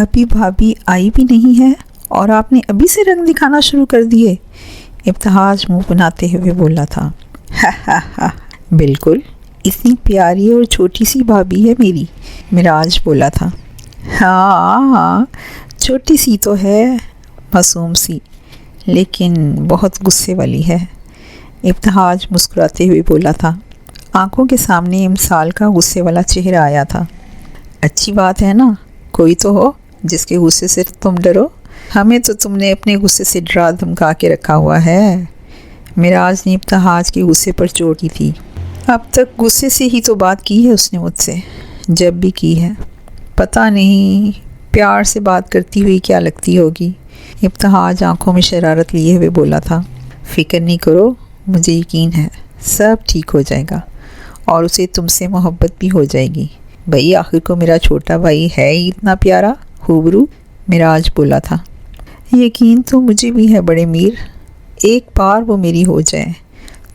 ابھی بھابھی آئی بھی نہیں ہے اور آپ نے ابھی سے رنگ دکھانا شروع کر دیے؟ ابتہاج منہ بناتے ہوئے بولا تھا۔ بالکل، اتنی پیاری اور چھوٹی سی بھابھی ہے میری، معراج بولا تھا۔ ہاں چھوٹی سی تو ہے، معصوم سی، لیکن بہت غصے والی ہے، ابتہاج مسکراتے ہوئے بولا تھا۔ آنکھوں کے سامنے امسال کا غصے والا چہرہ آیا تھا۔ اچھی بات ہے نا، کوئی تو ہو جس کے غصے سے تم ڈرو، ہمیں تو تم نے اپنے غصے سے ڈرا دھمکا کے رکھا ہوا ہے۔ معراج نے ابتہاج کے غصے پر چوٹ کی تھی۔ اب تک غصے سے ہی تو بات کی ہے اس نے مجھ سے، جب بھی کی ہے۔ پتہ نہیں پیار سے بات کرتی ہوئی کیا لگتی ہوگی، ابتہاج آنکھوں میں شرارت لیے ہوئے بولا تھا۔ فکر نہیں کرو، مجھے یقین ہے سب ٹھیک ہو جائے گا اور اسے تم سے محبت بھی ہو جائے گی۔ بھئی آخر کو میرا چھوٹا بھائی ہے ہی اتنا پیارا خوبرو، معراج بولا تھا۔ یقین تو مجھے بھی ہے بڑے میر، ایک بار وہ میری ہو جائے،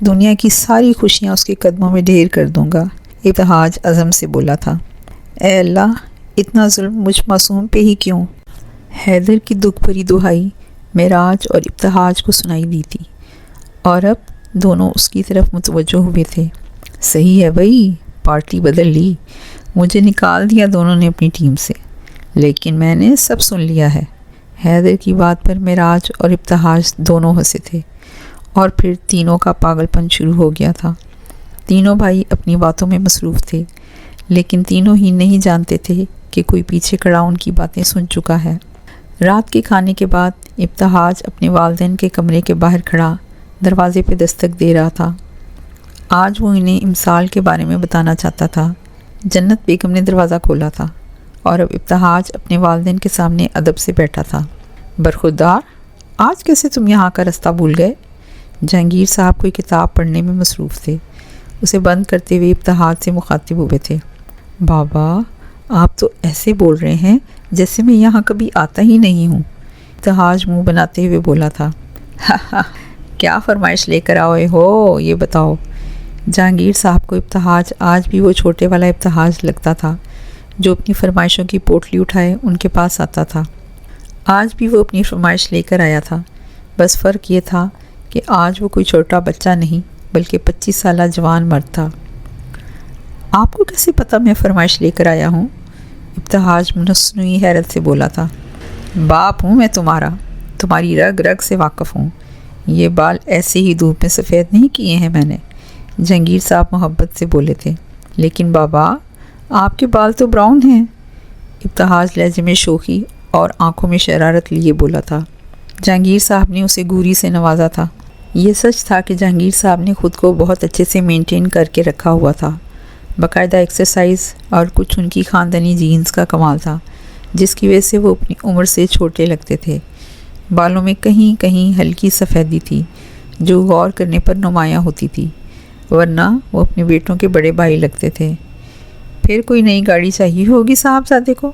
دنیا کی ساری خوشیاں اس کے قدموں میں ڈھیر کر دوں گا، ابتہاج عزم سے بولا تھا۔ اے اللہ، اتنا ظلم مجھ معصوم پہ ہی کیوں؟ حیدر کی دکھ بھری دہائی معراج اور ابتہاج کو سنائی دی تھی، اور اب دونوں اس کی طرف متوجہ ہوئے تھے۔ صحیح ہے بھئی، پارٹی بدل لی، مجھے نکال دیا دونوں نے اپنی ٹیم سے، لیکن میں نے سب سن لیا ہے۔ حیدر کی بات پر معراج اور ابتہاج دونوں ہنسے تھے، اور پھر تینوں کا پاگل پن شروع ہو گیا تھا۔ تینوں بھائی اپنی باتوں میں مصروف تھے، لیکن تینوں ہی نہیں جانتے تھے کہ کوئی پیچھے کھڑا ان کی باتیں سن چکا ہے۔ رات کے کھانے کے بعد ابتہاج اپنے والدین کے کمرے کے باہر کھڑا دروازے پہ دستک دے رہا تھا۔ آج وہ انہیں امسال کے بارے میں بتانا چاہتا تھا۔ جنت بیگم نے دروازہ کھولا تھا، اور اب ابتہاج اپنے والدین کے سامنے ادب سے بیٹھا تھا۔ برخوردار، آج کیسے تم یہاں کا رستہ بھول گئے؟ جہانگیر صاحب کوئی کتاب پڑھنے میں مصروف تھے، اسے بند کرتے ہوئے ابتہاج سے مخاطب ہوئے تھے۔ بابا، آپ تو ایسے بول رہے ہیں جیسے میں یہاں کبھی آتا ہی نہیں ہوں، ابتہاج منہ بناتے ہوئے بولا تھا۔ کیا فرمائش لے کر آئے ہو یہ بتاؤ؟ جہانگیر صاحب کو ابتہاج آج بھی وہ چھوٹے والا ابتہاج لگتا تھا جو اپنی فرمائشوں کی پوٹلی اٹھائے ان کے پاس آتا تھا۔ آج بھی وہ اپنی فرمائش لے کر آیا تھا، بس فرق یہ تھا کہ آج وہ کوئی چھوٹا بچہ نہیں بلکہ 25 سالہ جوان مرد تھا۔ آپ کو کیسے پتہ میں فرمائش لے کر آیا ہوں؟ ابتہاج مصنوعی حیرت سے بولا تھا۔ باپ ہوں میں تمہارا، تمہاری رگ رگ سے واقف ہوں، یہ بال ایسے ہی دھوپ میں سفید نہیں کیے ہیں میں نے، جہانگیر صاحب محبت سے بولے تھے۔ لیکن بابا، آپ کے بال تو براؤن ہیں، ابتہاج لہجے میں شوخی اور آنکھوں میں شرارت لیے بولا تھا۔ جہانگیر صاحب نے اسے گوری سے نوازا تھا۔ یہ سچ تھا کہ جہانگیر صاحب نے خود کو بہت اچھے سے مینٹین کر کے رکھا ہوا تھا۔ باقاعدہ ایکسرسائز اور کچھ ان کی خاندانی جینز کا کمال تھا، جس کی وجہ سے وہ اپنی عمر سے چھوٹے لگتے تھے۔ بالوں میں کہیں کہیں ہلکی سفیدی تھی جو غور کرنے پر نمایاں ہوتی تھی، ورنہ وہ اپنے بیٹوں کے بڑے بھائی لگتے تھے۔ پھر کوئی نئی گاڑی چاہیے ہوگی صاحب زادے کو،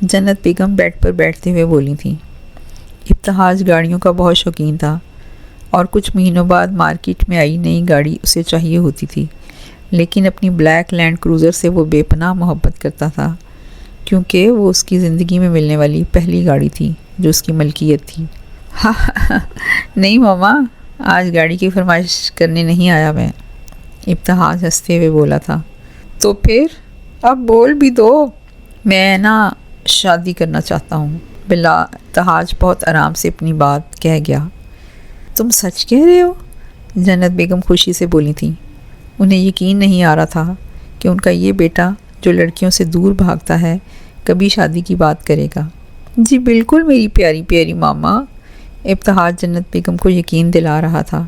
جنت بیگم بیڈ پر بیٹھتے ہوئے بولی تھیں۔ ابتہاج گاڑیوں کا بہت شوقین تھا، اور کچھ مہینوں بعد مارکیٹ میں آئی نئی گاڑی اسے چاہیے ہوتی تھی، لیکن اپنی بلیک لینڈ کروزر سے وہ بے پناہ محبت کرتا تھا، کیونکہ وہ اس کی زندگی میں ملنے والی پہلی گاڑی تھی جو اس کی ملکیت تھی۔ نہیں ماما، آج گاڑی کی فرمائش کرنے نہیں آیا میں، ابتہاج ہنستے ہوئے بولا تھا۔ تو پھر اب بول بھی دو۔ میں شادی کرنا چاہتا ہوں، بلا ابتہاج بہت آرام سے اپنی بات کہہ گیا۔ تم سچ کہہ رہے ہو؟ جنت بیگم خوشی سے بولی تھیں۔ انہیں یقین نہیں آ رہا تھا کہ ان کا یہ بیٹا جو لڑکیوں سے دور بھاگتا ہے کبھی شادی کی بات کرے گا۔ جی بالکل میری پیاری پیاری ماما، ابتہاج جنت بیگم کو یقین دلا رہا تھا،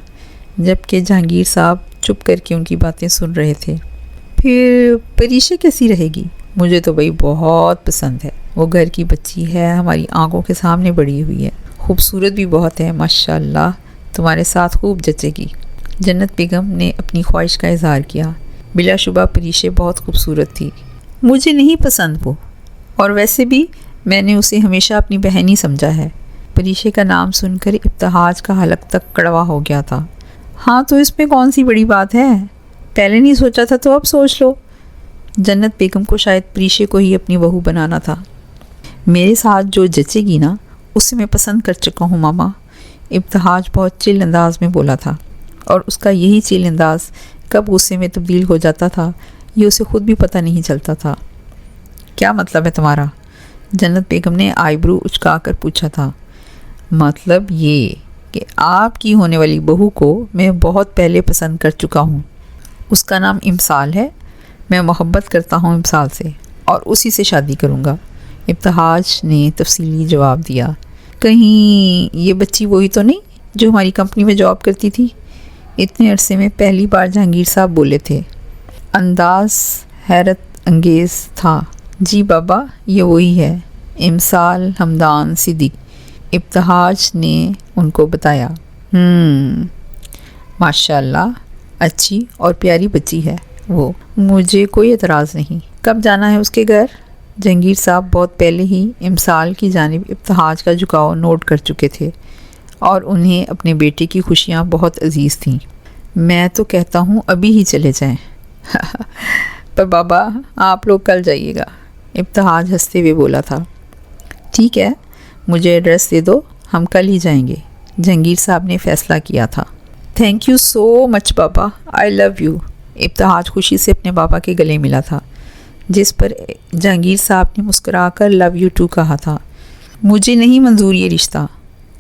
جبکہ جہانگیر صاحب چپ کر کے ان کی باتیں سن رہے تھے۔ پھر پریشا کیسی رہے گی؟ مجھے تو بھائی بہت پسند ہے، وہ گھر کی بچی ہے، ہماری آنکھوں کے سامنے بڑی ہوئی ہے، خوبصورت بھی بہت ہے، ماشاءاللہ تمہارے ساتھ خوب جچے گی۔ جنت بیگم نے اپنی خواہش کا اظہار کیا۔ بلا شبہ پریشا بہت خوبصورت تھی، مجھے نہیں پسند وہ، اور ویسے بھی میں نے اسے ہمیشہ اپنی بہن ہی سمجھا ہے۔ پریشا کا نام سن کر ابتہاج کا حلق تک کڑوا ہو گیا تھا۔ ہاں تو اس میں کون سی بڑی بات ہے؟ پہلے نہیں سوچا تھا تو اب سوچ لو۔ جنت بیگم کو شاید پریشا کو ہی اپنی بہو بنانا تھا۔ میرے ساتھ جو جچے گی نا اسے میں پسند کر چکا ہوں ماما، ابتہاج بہت چل انداز میں بولا تھا، اور اس کا یہی چل انداز کب غصے میں تبدیل ہو جاتا تھا یہ اسے خود بھی پتہ نہیں چلتا تھا۔ کیا مطلب ہے تمہارا؟ جنت بیگم نے آئی برو اچکا کر پوچھا تھا۔ مطلب یہ کہ آپ کی ہونے والی بہو کو میں بہت پہلے پسند کر چکا ہوں، اس کا نام امسال ہے، میں محبت کرتا ہوں امسال سے اور اسی سے شادی کروں گا، ابتہاج نے تفصیلی جواب دیا۔ کہیں یہ بچی وہی تو نہیں جو ہماری کمپنی میں جاب کرتی تھی؟ اتنے عرصے میں پہلی بار جہانگیر صاحب بولے تھے۔ انداز حیرت انگیز تھا۔ جی بابا یہ وہی ہے، امسال حمدان صدیق، ابتہاج نے ان کو بتایا۔ ماشاء اللہ، اچھی اور پیاری بچی ہے وہ، مجھے کوئی اعتراض نہیں۔ کب جانا ہے اس کے گھر؟ جہانگیر صاحب بہت پہلے ہی امسال کی جانب ابتہاج کا جھکاؤ نوٹ کر چکے تھے اور انہیں اپنے بیٹے کی خوشیاں بہت عزیز تھیں۔ میں تو کہتا ہوں ابھی ہی چلے جائیں۔ پر بابا آپ لوگ کل جائیے گا، ابتہاج ہنستے ہوئے بولا تھا۔ ٹھیک ہے، مجھے ایڈریس دے دو، ہم کل ہی جائیں گے، جہانگیر صاحب نے فیصلہ کیا تھا۔ تھینک یو سو مچ بابا، آئی لو یو، ابتہاج خوشی سے اپنے بابا کے گلے ملا تھا، جس پر جہانگیر صاحب نے مسکرا کر لو یو ٹو کہا تھا۔ مجھے نہیں منظور یہ رشتہ،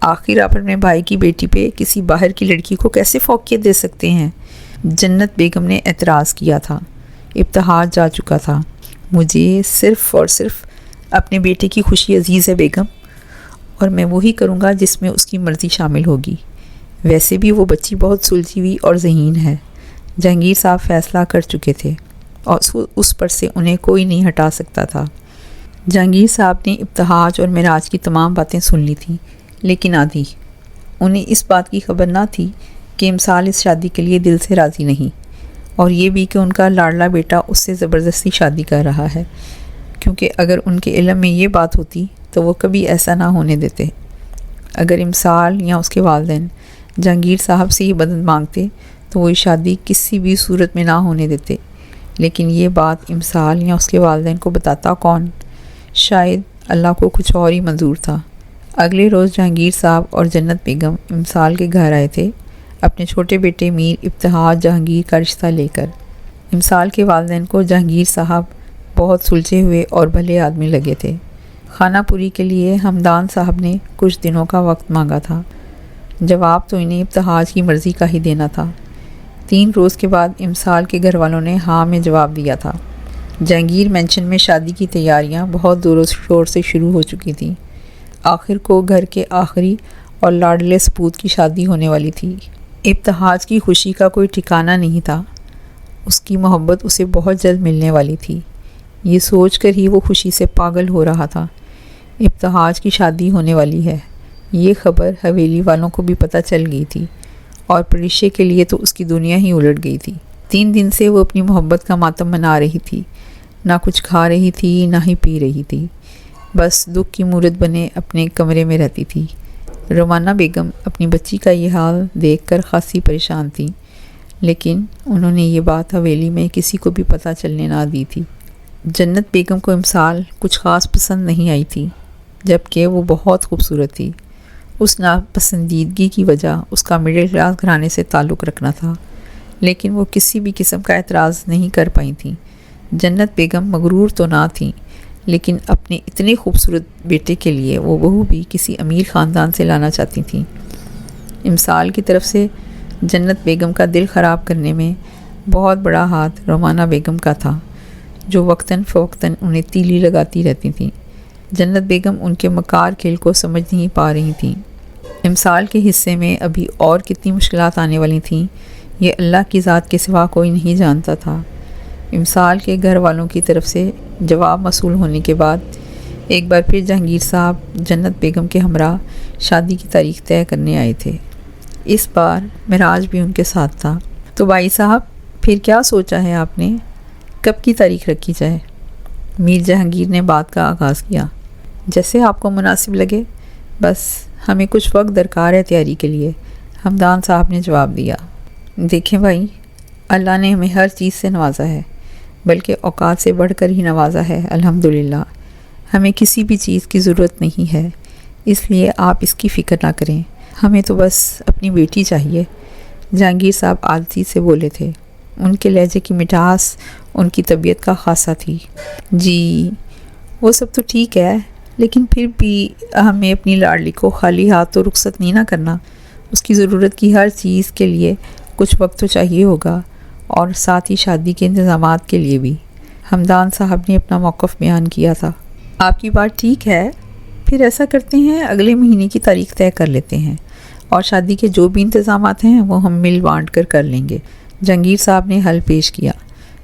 آخر آپ اپنے بھائی کی بیٹی پہ کسی باہر کی لڑکی کو کیسے فوقیت دے سکتے ہیں؟ جنت بیگم نے اعتراض کیا تھا۔ ابتہاج جا چکا تھا۔ مجھے صرف اور صرف اپنے بیٹے کی خوشی عزیز ہے بیگم، اور میں وہی کروں گا جس میں اس کی مرضی شامل ہوگی۔ ویسے بھی وہ بچی بہت سلجھی ہوئی اور ذہین ہے، جہانگیر صاحب فیصلہ کر چکے تھے اور اس پر سے انہیں کوئی نہیں ہٹا سکتا تھا۔ جہانگیر صاحب نے ابتہاج اور معراج کی تمام باتیں سن لی تھیں، لیکن آدھی انہیں اس بات کی خبر نہ تھی کہ امسال اس شادی کے لیے دل سے راضی نہیں، اور یہ بھی کہ ان کا لاڈلا بیٹا اس سے زبردستی شادی کر رہا ہے، کیونکہ اگر ان کے علم میں یہ بات ہوتی تو وہ کبھی ایسا نہ ہونے دیتے۔ اگر امسال یا اس کے والدین جہانگیر صاحب سے یہ مدد مانگتے تو وہ یہ شادی کسی بھی صورت میں نہ ہونے دیتے، لیکن یہ بات امسال یا اس کے والدین کو بتاتا کون؟ شاید اللہ کو کچھ اور ہی منظور تھا۔ اگلے روز جہانگیر صاحب اور جنت بیگم امسال کے گھر آئے تھے، اپنے چھوٹے بیٹے میر ابتہاج جہانگیر کا رشتہ لے کر۔ امسال کے والدین کو جہانگیر صاحب بہت سلجھے ہوئے اور بھلے آدمی لگے تھے۔ خانہ پوری کے لیے حمدان صاحب نے کچھ دنوں کا وقت مانگا تھا، جواب تو انہیں ابتہاج کی مرضی کا ہی دینا تھا۔ 3 روز کے بعد امسال کے گھر والوں نے ہاں میں جواب دیا تھا۔ جہانگیر مینشن میں شادی کی تیاریاں بہت زور و شور سے شروع ہو چکی تھیں۔ آخر کو گھر کے آخری اور لاڈلے سپوت کی شادی ہونے والی تھی۔ ابتہاج کی خوشی کا کوئی ٹھکانہ نہیں تھا، اس کی محبت اسے بہت جلد ملنے والی تھی، یہ سوچ کر ہی وہ خوشی سے پاگل ہو رہا تھا۔ ابتہاج کی شادی ہونے والی ہے، یہ خبر حویلی والوں کو بھی پتہ چل گئی تھی، اور پریشے کے لیے تو اس کی دنیا ہی الٹ گئی تھی۔ 3 دن سے وہ اپنی محبت کا ماتم منا رہی تھی، نہ کچھ کھا رہی تھی نہ ہی پی رہی تھی، بس دکھ کی مورت بنے اپنے کمرے میں رہتی تھی۔ رومانہ بیگم اپنی بچی کا یہ حال دیکھ کر خاصی پریشان تھی، لیکن انہوں نے یہ بات حویلی میں کسی کو بھی پتہ چلنے نہ دی تھی۔ جنت بیگم کو امسال کچھ خاص پسند نہیں آئی تھی، جبکہ وہ بہت خوبصورت تھی۔ اس ناپسندیدگی کی وجہ اس کا مڈل کلاس گھرانے سے تعلق رکھنا تھا، لیکن وہ کسی بھی قسم کا اعتراض نہیں کر پائی تھیں۔ جنت بیگم مغرور تو نہ تھیں، لیکن اپنے اتنے خوبصورت بیٹے کے لیے وہ بہو بھی کسی امیر خاندان سے لانا چاہتی تھیں۔ امسال کی طرف سے جنت بیگم کا دل خراب کرنے میں بہت بڑا ہاتھ رومانہ بیگم کا تھا، جو وقتاً فوقتاً انہیں تیلی لگاتی رہتی تھیں۔ جنت بیگم ان کے مکار کھیل کو سمجھ نہیں پا رہی تھیں۔ امسال کے حصے میں ابھی اور کتنی مشکلات آنے والی تھیں، یہ اللہ کی ذات کے سوا کوئی نہیں جانتا تھا۔ امسال کے گھر والوں کی طرف سے جواب موصول ہونے کے بعد ایک بار پھر جہانگیر صاحب جنت بیگم کے ہمراہ شادی کی تاریخ طے کرنے آئے تھے۔ اس بار معراج بھی ان کے ساتھ تھا۔ تو بھائی صاحب پھر کیا سوچا ہے آپ نے، کب کی تاریخ رکھی جائے؟ میر جہانگیر نے بات کا آغاز کیا۔ جیسے آپ کو مناسب لگے، بس ہمیں کچھ وقت درکار ہے تیاری کے لیے، حمدان صاحب نے جواب دیا۔ دیکھیں بھائی، اللہ نے ہمیں ہر چیز سے نوازا ہے، بلکہ اوقات سے بڑھ کر ہی نوازا ہے، الحمدللہ۔ ہمیں کسی بھی چیز کی ضرورت نہیں ہے، اس لیے آپ اس کی فکر نہ کریں، ہمیں تو بس اپنی بیٹی چاہیے۔ جہانگیر صاحب عادتی سے بولے تھے، ان کے لہجے کی مٹھاس ان کی طبیعت کا خاصہ تھی۔ جی وہ سب تو ٹھیک ہے، لیکن پھر بھی ہمیں اپنی لاڈلی کو خالی ہاتھ تو رخصت نہیں نہ کرنا، اس کی ضرورت کی ہر چیز کے لیے کچھ وقت تو چاہیے ہوگا، اور ساتھ ہی شادی کے انتظامات کے لیے بھی۔ ہمدان صاحب نے اپنا موقف بیان کیا تھا۔ آپ کی بات ٹھیک ہے، پھر ایسا کرتے ہیں اگلے مہینے کی تاریخ طے کر لیتے ہیں، اور شادی کے جو بھی انتظامات ہیں وہ ہم مل بانٹ کر لیں گے۔ جہانگیر صاحب نے حل پیش کیا،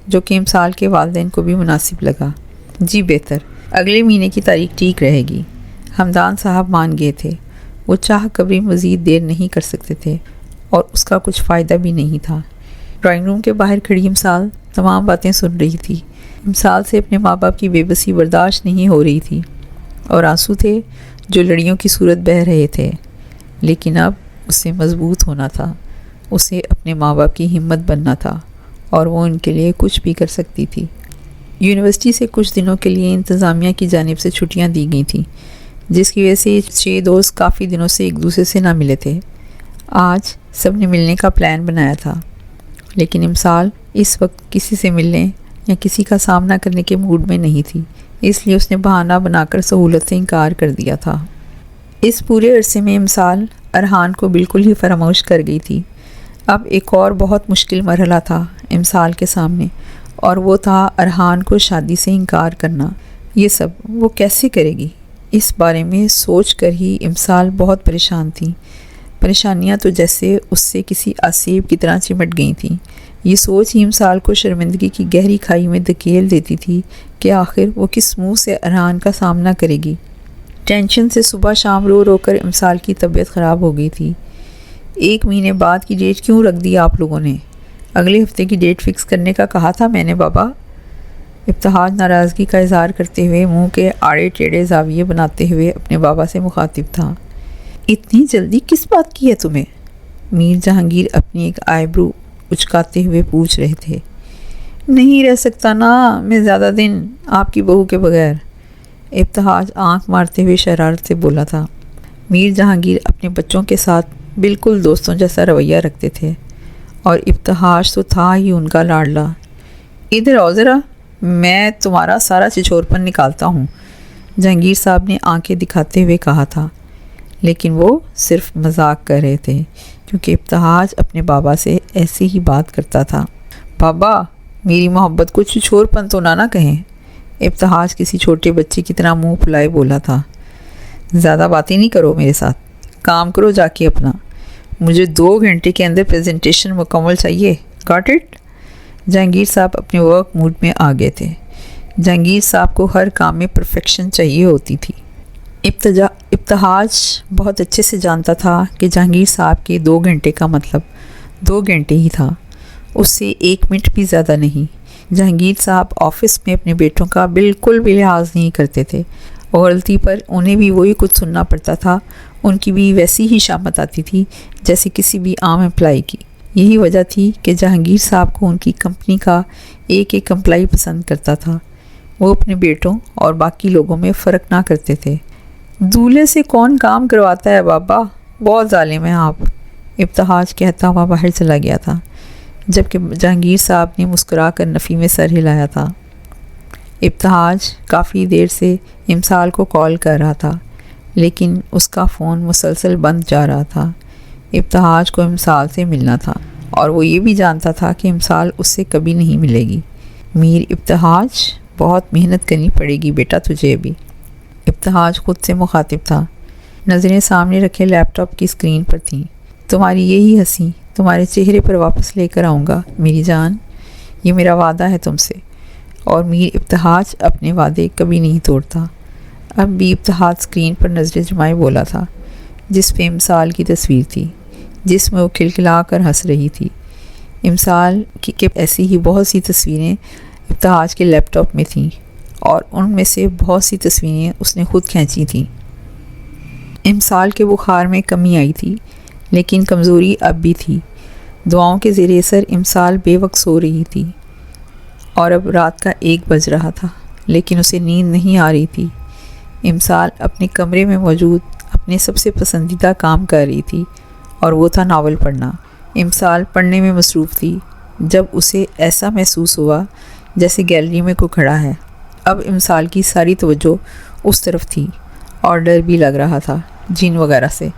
جو کہ امسال کے والدین کو بھی مناسب لگا۔ جی بہتر، اگلے مہینے کی تاریخ ٹھیک رہے گی۔ ہمدان صاحب مان گئے تھے، وہ چاہ کبھی مزید دیر نہیں کر سکتے تھے، اور اس کا کچھ فائدہ بھی نہیں تھا۔ ڈرائنگ روم کے باہر کھڑی امسال تمام باتیں سن رہی تھی۔ امسال سے اپنے ماں باپ کی بے بسی برداشت نہیں ہو رہی تھی، اور آنسو تھے جو لڑیوں کی صورت بہہ رہے تھے، لیکن اب اسے مضبوط ہونا تھا، اسے اپنے ماں باپ کی ہمت بننا تھا، اور وہ ان کے لیے کچھ بھی کر سکتی تھی۔ یونیورسٹی سے کچھ دنوں کے لیے انتظامیہ کی جانب سے چھٹیاں دی گئی تھیں، جس کی وجہ سے 6 دوست کافی دنوں سے ایک دوسرے سے نہ ملے تھے۔ آج سب نے ملنے کا پلان بنایا تھا، لیکن امسال اس وقت کسی سے ملنے یا کسی کا سامنا کرنے کے موڈ میں نہیں تھی، اس لیے اس نے بہانہ بنا کر سہولت سے انکار کر دیا تھا۔ اس پورے عرصے میں امسال ارحان کو بالکل ہی فراموش کر گئی تھی۔ اب ایک اور بہت مشکل مرحلہ تھا امسال کے سامنے، اور وہ تھا ارحان کو شادی سے انکار کرنا۔ یہ سب وہ کیسے کرے گی؟ اس بارے میں سوچ کر ہی امسال بہت پریشان تھی۔ پریشانیاں تو جیسے اس سے کسی آسیب کی طرح چمٹ گئی تھیں۔ یہ سوچ ہی امسال کو شرمندگی کی گہری کھائی میں دھکیل دیتی تھی کہ آخر وہ کس منہ سے ارحان کا سامنا کرے گی۔ ٹینشن سے صبح شام رو رو کر امسال کی طبیعت خراب ہو گئی تھی۔ 1 مہینے بعد کی ڈیٹ کیوں رکھ دی آپ لوگوں نے؟ اگلے ہفتے کی ڈیٹ فکس کرنے کا کہا تھا میں نے بابا۔ ابتہاج ناراضگی کا اظہار کرتے ہوئے منہ کے آڑے ٹیڑھے زاویے بناتے ہوئے اپنے بابا سے مخاطب تھا۔ اتنی جلدی کس بات کی ہے تمہیں؟ میر جہانگیر اپنی ایک آئیبرو اچکاتے ہوئے پوچھ رہے تھے۔ نہیں رہ سکتا نا میں زیادہ دن آپ کی بہو کے بغیر، ابتہاج آنکھ مارتے ہوئے شرارت سے بولا تھا۔ میر جہانگیر اپنے بچوں کے ساتھ بالکل دوستوں جیسا رویہ رکھتے تھے، اور ابتہاج تو تھا ہی ان کا لاڈلا۔ ادھر آؤ ذرا، میں تمہارا سارا چچورپن نکالتا ہوں، جہانگیر صاحب نے آنکھیں دکھاتے ہوئے کہا تھا، لیکن وہ صرف مذاق کر رہے تھے، کیونکہ ابتہاج اپنے بابا سے ایسی ہی بات کرتا تھا۔ بابا میری محبت کو چچورپن تو نہ کہیں، ابتہاج کسی چھوٹے بچے کی طرح منہ پھلائے بولا تھا۔ زیادہ باتیں نہیں کرو میرے ساتھ، کام کرو جا کے اپنا، مجھے 2 گھنٹے کے اندر پریزنٹیشن مکمل چاہیے، گاٹ اٹ؟ جہانگیر صاحب اپنے ورک موڈ میں آ گئے تھے۔ جہانگیر صاحب کو ہر کام میں پرفیکشن چاہیے ہوتی تھی۔ ابتہاج بہت اچھے سے جانتا تھا کہ جہانگیر صاحب کے 2 گھنٹے کا مطلب 2 گھنٹے ہی تھا، اس سے 1 منٹ بھی زیادہ نہیں۔ جہانگیر صاحب آفس میں اپنے بیٹوں کا بالکل بھی لحاظ نہیں کرتے تھے، اور غلطی پر انہیں بھی وہی کچھ سننا پڑتا تھا، ان کی بھی ویسی ہی شامت آتی تھی جیسے کسی بھی عام امپلائی کی۔ یہی وجہ تھی کہ جہانگیر صاحب کو ان کی کمپنی کا ایک امپلائی پسند کرتا تھا۔ وہ اپنے بیٹوں اور باقی لوگوں میں فرق نہ کرتے تھے۔ دولہے سے کون کام کرواتا ہے بابا، بہت ظالم ہیں آپ، ابتہاج کہتا ہوا باہر چلا گیا تھا، جبکہ جہانگیر صاحب نے مسکرا کر نفی میں سر ہلایا تھا۔ ابتہاج کافی دیر سے امسال کو کال کر رہا تھا، لیکن اس کا فون مسلسل بند جا رہا تھا۔ ابتہاج کو امسال سے ملنا تھا، اور وہ یہ بھی جانتا تھا کہ امسال اس سے کبھی نہیں ملے گی۔ میر ابتہاج بہت محنت کرنی پڑے گی بیٹا تجھے ابھی، ابتہاج خود سے مخاطب تھا۔ نظریں سامنے رکھے لیپ ٹاپ کی اسکرین پر تھیں۔ تمہاری یہی ہنسی تمہارے چہرے پر واپس لے کر آؤں گا میری جان، یہ میرا وعدہ ہے تم سے، اور میر ابتہاج اپنے وعدے کبھی نہیں توڑتا۔ اب بھی ابتہاج اسکرین پر نظریں جمائے بولا تھا، جس پہ امسال کی تصویر تھی، جس میں وہ کھلکھلا کر ہنس رہی تھی۔ امسال کی ایسی ہی بہت سی تصویریں ابتہاج کے لیپ ٹاپ میں تھیں، اور ان میں سے بہت سی تصویریں اس نے خود کھینچی تھیں۔ امسال کے بخار میں کمی آئی تھی، لیکن کمزوری اب بھی تھی۔ دعاؤں کے زیر اثر امسال بے وقت سو رہی تھی، اور اب رات کا 1 بج رہا تھا، لیکن اسے نیند نہیں آ رہی تھی۔ امسال اپنے کمرے میں موجود اپنے سب سے پسندیدہ کام کر رہی تھی اور وہ تھا ناول پڑھنا۔ امسال پڑھنے میں مصروف تھی جب اسے ایسا محسوس ہوا جیسے گیلری میں کوئی کھڑا ہے۔ اب امسال کی ساری توجہ اس طرف تھی اور ڈر بھی لگ رہا تھا جن وغیرہ سے۔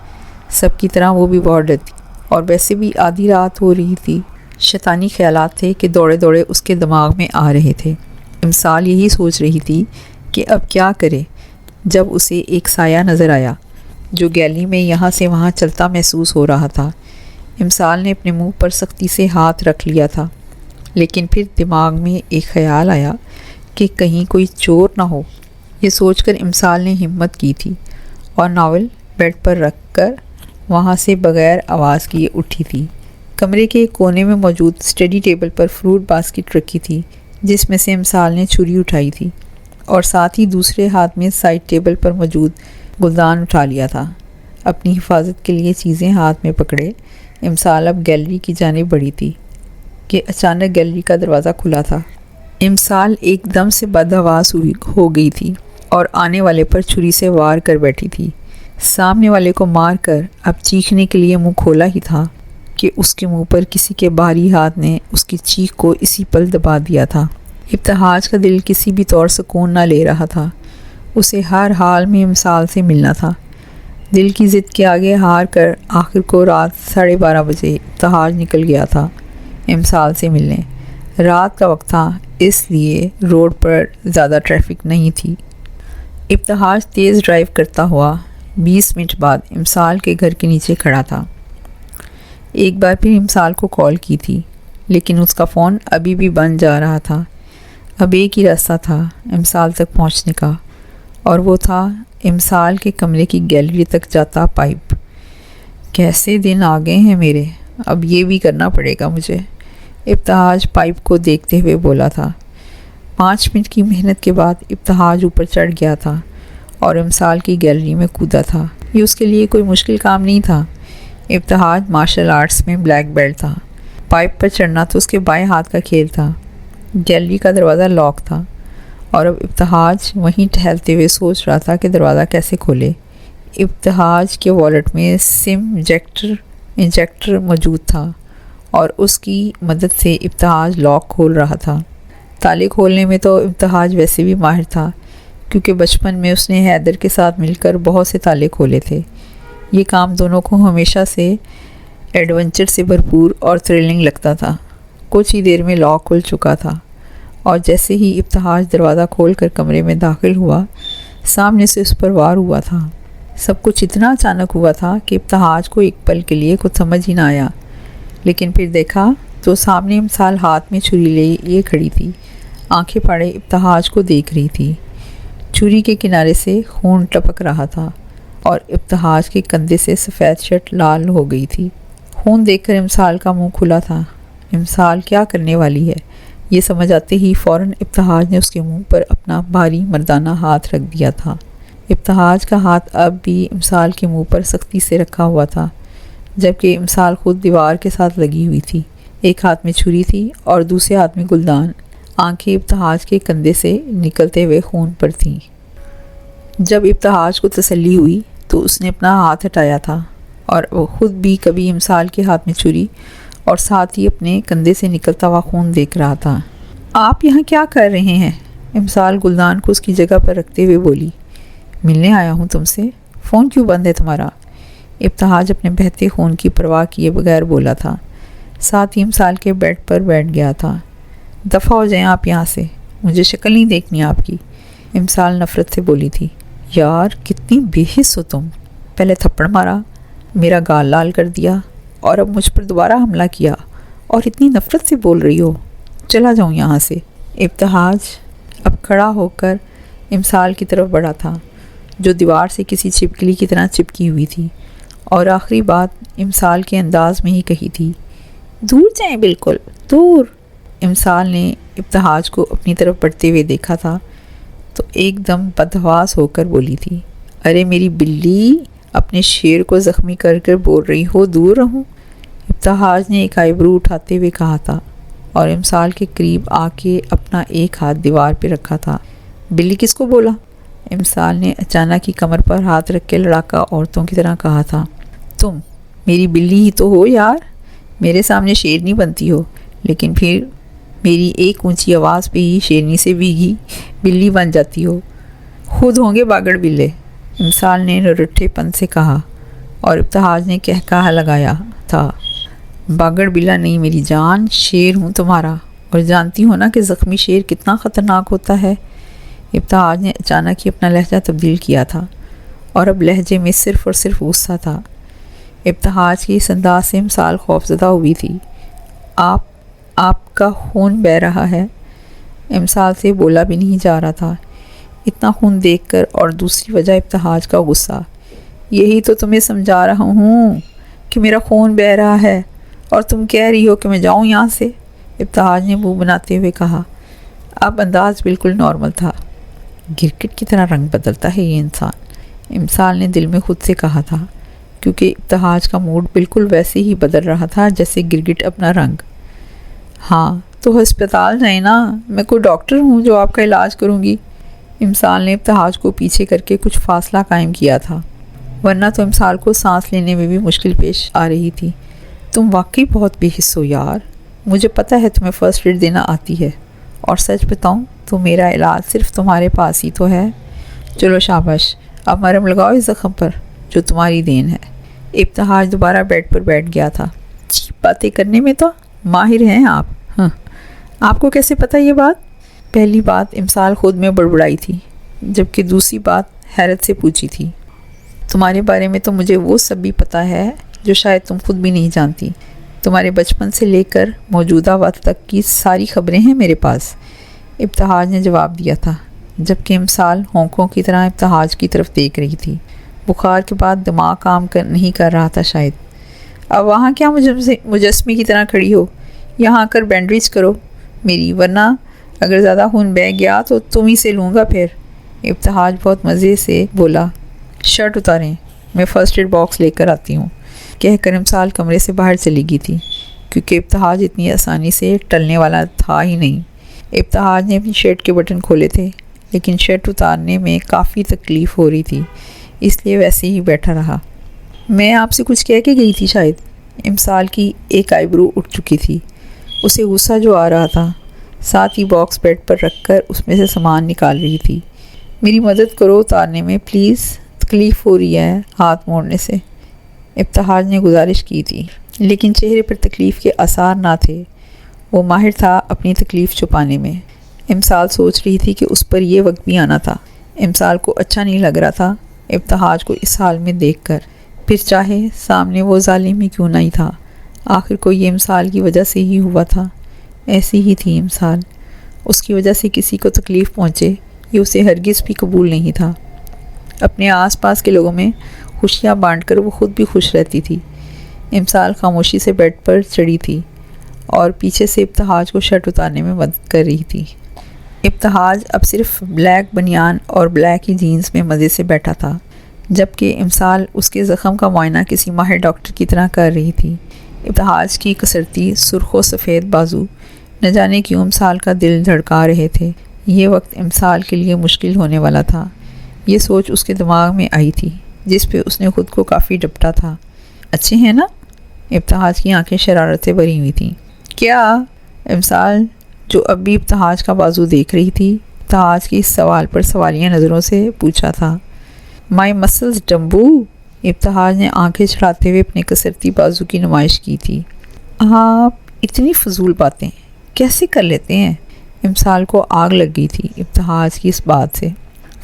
سب کی طرح وہ بھی بہت ڈرتی اور ویسے بھی آدھی رات ہو رہی تھی۔ شیطانی خیالات تھے کہ دوڑے دوڑے اس کے دماغ میں آ رہے تھے۔ امسال یہی سوچ رہی تھی کہ اب کیا کرے جب اسے ایک سایہ نظر آیا جو گیلری میں یہاں سے وہاں چلتا محسوس ہو رہا تھا۔ امسال نے اپنے منہ پر سختی سے ہاتھ رکھ لیا تھا، لیکن پھر دماغ میں ایک خیال آیا کہ کہیں کوئی چور نہ ہو۔ یہ سوچ کر امسال نے ہمت کی تھی اور ناول بیڈ پر رکھ کر وہاں سے بغیر آواز کیے اٹھی تھی۔ کمرے کے ایک کونے میں موجود اسٹڈی ٹیبل پر فروٹ باسکٹ رکھی تھی جس میں سے امسال نے چھری اٹھائی تھی اور ساتھ ہی دوسرے ہاتھ میں سائڈ ٹیبل پر موجود گلدان اٹھا لیا تھا۔ اپنی حفاظت کے لیے چیزیں ہاتھ میں پکڑے امسال اب گیلری کی جانب بڑھی تھی کہ اچانک گیلری کا دروازہ کھلا تھا۔ امسال ایک دم سے بدحواس ہو گئی تھی اور آنے والے پر چھری سے وار کر بیٹھی تھی۔ سامنے والے کو مار کر اب چیخنے کے لیے منہ کھولا ہی تھا کہ اس کے منہ پر کسی کے بھاری ہاتھ نے اس کی چیخ کو اسی پل دبا دیا تھا۔ ابتہاج کا دل کسی بھی طور سکون نہ لے رہا تھا۔ اسے ہر حال میں امسال سے ملنا تھا۔ دل کی ضد کے آگے ہار کر آخر کو رات 12:30 بجے ابتہاج نکل گیا تھا امسال سے ملنے۔ رات کا وقت تھا اس لیے روڈ پر زیادہ ٹریفک نہیں تھی۔ ابتہاج تیز ڈرائیو کرتا ہوا 20 منٹ بعد امسال کے گھر کے نیچے کھڑا تھا۔ ایک بار پھر امسال کو کال کی تھی لیکن اس کا فون ابھی بھی بند جا رہا تھا۔ اب ایک ہی راستہ تھا امسال تک پہنچنے کا اور وہ تھا امسال کے کمرے کی گیلری تک جاتا پائپ۔ کیسے دن آ گئے ہیں میرے، اب یہ بھی کرنا پڑے گا مجھے، ابتہاج پائپ کو دیکھتے ہوئے بولا تھا۔ 5 منٹ کی محنت کے بعد ابتہاج اوپر چڑھ گیا تھا اور امسال کی گیلری میں کودا تھا۔ یہ اس کے لیے کوئی مشکل کام نہیں تھا۔ ابتہاج مارشل آرٹس میں بلیک بیلٹ تھا۔ پائپ پر چڑھنا تو اس کے بائیں ہاتھ کا کھیل تھا۔ گیلری کا دروازہ لاک تھا اور اب ابتہاج وہیں ٹہلتے ہوئے سوچ رہا تھا کہ دروازہ کیسے کھولے۔ ابتہاج کے والیٹ میں سم انجیکٹر موجود تھا اور اس کی مدد سے ابتہاج لاک کھول رہا تھا۔ تالے کھولنے میں تو ابتہاج ویسے بھی ماہر تھا کیونکہ بچپن میں اس نے حیدر کے ساتھ مل کر بہت سے تالے کھولے تھے۔ یہ کام دونوں کو ہمیشہ سے ایڈونچر سے بھرپور اور تھرلنگ لگتا تھا۔ کچھ ہی دیر میں لاک کھل چکا تھا اور جیسے ہی ابتہاج دروازہ کھول کر کمرے میں داخل ہوا سامنے سے اس پر وار ہوا تھا۔ سب کچھ اتنا اچانک ہوا تھا کہ ابتہاج کو ایک پل کے لیے کچھ سمجھ ہی نہ آیا، لیکن پھر دیکھا تو سامنے امسال ہاتھ میں چھری لیے کھڑی تھی، آنکھیں پھاڑے ابتہاج کو دیکھ رہی تھی۔ چھری کے کنارے سے خون ٹپک رہا تھا اور ابتہاج کے کندھے سے سفید شرٹ لال ہو گئی تھی۔ خون دیکھ کر امسال کا منہ کھلا تھا۔ امسال کیا کرنے والی ہے یہ سمجھ آتے ہی فوراً ابتہاج نے اس کے منہ پر اپنا بھاری مردانہ ہاتھ رکھ دیا تھا۔ ابتہاج کا ہاتھ اب بھی امسال کے منہ پر سختی سے رکھا ہوا تھا جبکہ امسال خود دیوار کے ساتھ لگی ہوئی تھی۔ ایک ہاتھ میں چھری تھی اور دوسرے ہاتھ میں گلدان۔ آنکھیں ابتہاج کے کندھے سے نکلتے ہوئے خون پر تھیں۔ جب ابتہاج کو تسلی ہوئی تو اس نے اپنا ہاتھ ہٹایا تھا اور وہ خود بھی کبھی امسال کے ہاتھ میں چھری اور ساتھ ہی اپنے کندھے سے نکلتا ہوا خون دیکھ رہا تھا۔ آپ یہاں کیا کر رہے ہیں؟ امسال گلدان کو اس کی جگہ پر رکھتے ہوئے بولی۔ ملنے آیا ہوں تم سے۔ فون کیوں بند ہے تمہارا؟ ابتہاج اپنے بہتے خون کی پرواہ کیے بغیر بولا تھا، ساتھ ہی امسال کے بیڈ پر بیٹھ گیا تھا۔ دفع ہو جائیں آپ یہاں سے، مجھے شکل نہیں دیکھنی آپ کی، امسال نفرت سے بولی تھی۔ یار کتنی بے حس ہو تم، پہلے تھپڑ مارا، میرا گال لال کر دیا اور اب مجھ پر دوبارہ حملہ کیا اور اتنی نفرت سے بول رہی ہو، چلا جاؤں یہاں سے۔ ابتہاج اب کھڑا ہو کر امسال کی طرف بڑھا تھا جو دیوار سے کسی چھپکلی کی طرح چپکی ہوئی تھی اور آخری بات امسال کے انداز میں ہی کہی تھی، دور جائیں، بالکل دور۔ امسال نے ابتہاج کو اپنی طرف بڑھتے ہوئے دیکھا تھا تو ایک دم بدحواس ہو کر بولی تھی، ارے میری بلی، اپنے شیر کو زخمی کر کر بول رہی ہو دور رہوں؟ ابتہاج نے ایک آئیبرو اٹھاتے ہوئے کہا تھا اور امسال کے قریب آ کے اپنا ایک ہاتھ دیوار پہ رکھا تھا۔ بلی کس کو بولا؟ امسال نے اچانک ہی کمر پر ہاتھ رکھ کے لڑاکا عورتوں کی طرح کہا تھا، تم میری بلی ہی تو ہو یار، میرے سامنے شیرنی بنتی ہو، لیکن پھر میری ایک اونچی آواز پہ ہی شیرنی سے بھیگی بلی بن جاتی ہو۔ خود ہوں گے باگڑ بلے، امسال نے نرٹھے پن سے کہا، اور ابتہاج نے کہا لگایا تھا، باگڑ بلا نہیں میری جان، شیر ہوں تمہارا، اور جانتی ہو نا کہ زخمی شیر کتنا خطرناک ہوتا ہے۔ ابتہاج نے اچانک ہی اپنا لہجہ تبدیل کیا تھا، اور اب لہجے میں صرف اور صرف غصہ تھا۔ ابتہاج کی اس انداز سے امسال خوفزدہ ہوئی تھی۔ آپ کا خون بہہ رہا ہے۔ امسال سے بولا بھی نہیں جا رہا تھا، اتنا خون دیکھ کر، اور دوسری وجہ ابتہاج کا غصہ۔ یہی تو تمہیں سمجھا رہا ہوں کہ میرا خون بہہ رہا ہے، اور تم کہہ رہی ہو کہ میں جاؤں یہاں سے، ابتہاج نے منہ بناتے ہوئے کہا۔ اب انداز بالکل نارمل تھا۔ گرگٹ کی طرح رنگ بدلتا ہے یہ انسان، امسال نے دل میں خود سے کہا تھا، کیونکہ ابتہاج کا موڈ بالکل ویسے ہی بدل رہا تھا جیسے گرگٹ اپنا رنگ۔ ہاں تو ہسپتال جائیں نا، میں کوئی ڈاکٹر ہوں جو آپ کا علاج کروں گی۔ امسال نے ابتہاج کو پیچھے کر کے کچھ فاصلہ قائم کیا تھا، ورنہ تو امسال کو سانس لینے میں بھی مشکل پیش آ رہی تھی۔ تم واقعی بہت بے حس ہو یار، مجھے پتہ ہے تمہیں فرسٹ ایڈ دینا آتی ہے، اور سچ بتاؤں تو میرا علاج صرف تمہارے پاس ہی تو ہے۔ چلو شاباش، اب مرہم لگاؤ اس زخم پر جو تمہاری دین ہے۔ ابتہاج دوبارہ بیڈ پر بیٹھ گیا تھا۔ چیپ باتیں کرنے میں تو ماہر ہیں آپ۔ ہاں، آپ کو کیسے پتہ یہ بات؟ پہلی بات امسال خود میں بڑبڑائی تھی، جبکہ دوسری بات حیرت سے پوچھی تھی۔ تمہارے بارے میں تو مجھے وہ سب بھی پتہ ہے جو شاید تم خود بھی نہیں جانتی۔ تمہارے بچپن سے لے کر موجودہ وقت تک کی ساری خبریں ہیں میرے پاس، ابتہاج نے جواب دیا تھا، جبکہ امسال ہونکوں کی طرح ابتہاج کی طرف دیکھ رہی تھی۔ بخار کے بعد دماغ کام نہیں کر رہا تھا شاید۔ اب وہاں کیا مجسمے کی طرح کھڑی ہو، یہاں آ کر بینڈیج کرو میری، ورنہ اگر زیادہ خون بہہ گیا تو تم ہی سے لوں گا پھر۔ ابتہاج بہت مزے سے بولا، شرٹ اتاریں، میں فرسٹ ایڈ باکس لے کر آتی ہوں، کہہ کر امسال کمرے سے باہر چلی گئی تھی، کیونکہ ابتہاج اتنی آسانی سے ٹلنے والا تھا ہی نہیں۔ ابتہاج نے اپنی شرٹ کے بٹن کھولے تھے، لیکن شرٹ اتارنے میں کافی تکلیف ہو رہی تھی، اس لیے ویسے ہی بیٹھا رہا۔ میں آپ سے کچھ کہہ کے گئی تھی شاید۔ امسال کی ایک آئی برو اٹھ چکی تھی، اسے غصہ جو آ رہا تھا، ساتھ ہی باکس بیڈ پر رکھ کر اس میں سے سامان نکال رہی تھی۔ میری مدد کرو اتارنے میں پلیز، تکلیف ہو رہی ہے ہاتھ موڑنے سے، ابتہاج نے گزارش کی تھی، لیکن چہرے پر تکلیف کے آثار نہ تھے۔ وہ ماہر تھا اپنی تکلیف چھپانے میں۔ امسال سوچ رہی تھی کہ اس پر یہ وقت بھی آنا تھا۔ امسال کو اچھا نہیں لگ رہا تھا ابتہاج کو اس حال میں دیکھ کر، پھر چاہے سامنے وہ ظالم ہی کیوں نہیں تھا، آخر کو یہ امسال کی وجہ سے ہی ہوا تھا۔ ایسی ہی تھی امسال، اس کی وجہ سے کسی کو تکلیف پہنچے یہ اسے ہرگز بھی قبول نہیں تھا۔ اپنے آس پاس کے لوگوں میں خوشیاں بانٹ کر وہ خود بھی خوش رہتی تھی۔ امسال خاموشی سے بیڈ پر چڑھی تھی اور پیچھے سے ابتہاج کو شرٹ اتارنے میں مدد کر رہی تھی۔ ابتہاج اب صرف بلیک بنیان اور بلیک ہی جینز میں مزے سے بیٹھا تھا، جبکہ امسال اس کے زخم کا معائنہ کسی ماہر ڈاکٹر کی طرح کر رہی تھی۔ ابتہاج کی کسرتی سرخ و سفید بازو نہ جانے کیوں امسال کا دل دھڑکا رہے تھے۔ یہ وقت امسال کے لیے مشکل ہونے والا تھا، یہ سوچ اس کے دماغ میں آئی تھی، جس پہ اس نے خود کو کافی ڈپٹا تھا۔ اچھے ہیں نا؟ ابتہاج کی آنکھیں شرارت سے بھری ہوئی تھیں۔ کیا؟ امسال جو اب بھی ابتہاج کا بازو دیکھ رہی تھی، ابتہاج کے اس سوال پر سوالیہ نظروں سے پوچھا تھا۔ مائی مسلز ڈمبو، ابتہاج نے آنکھیں چڑھاتے ہوئے اپنے کسرتی بازو کی نمائش کی تھی۔ آپ اتنی فضول باتیں کیسے کر لیتے ہیں؟ امسال کو آگ لگ گئی تھی ابتہاج کی اس بات سے۔